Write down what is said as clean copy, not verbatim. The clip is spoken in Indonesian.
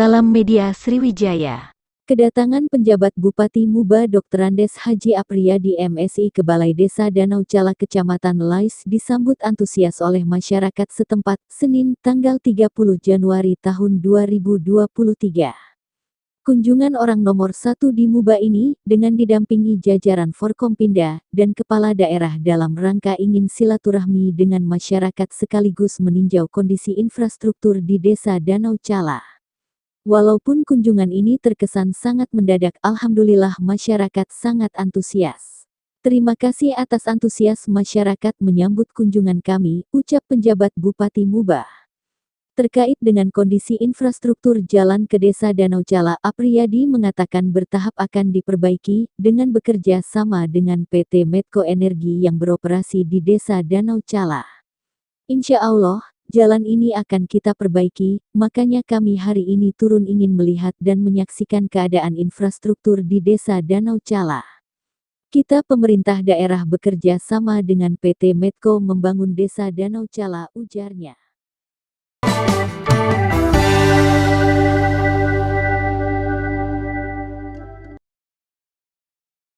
Salam Media Sriwijaya. Kedatangan penjabat Bupati Muba Dr. Andes Haji Apriyadi MSI ke Balai Desa Danau Cala Kecamatan Lais disambut antusias oleh masyarakat setempat Senin tanggal 30 Januari tahun 2023. Kunjungan orang nomor 1 di Muba ini dengan didampingi jajaran Forkompinda dan kepala daerah dalam rangka ingin silaturahmi dengan masyarakat sekaligus meninjau kondisi infrastruktur di Desa Danau Cala. Walaupun kunjungan ini terkesan sangat mendadak, alhamdulillah masyarakat sangat antusias. Terima kasih atas antusias masyarakat menyambut kunjungan kami, ucap penjabat Bupati Muba. Terkait dengan kondisi infrastruktur jalan ke Desa Danau Cala, Apriyadi mengatakan bertahap akan diperbaiki dengan bekerja sama dengan PT Medco Energi yang beroperasi di Desa Danau Cala. Insya Allah, jalan ini akan kita perbaiki, makanya kami hari ini turun ingin melihat dan menyaksikan keadaan infrastruktur di Desa Danau Cala. Kita pemerintah daerah bekerja sama dengan PT Medco membangun Desa Danau Cala, ujarnya.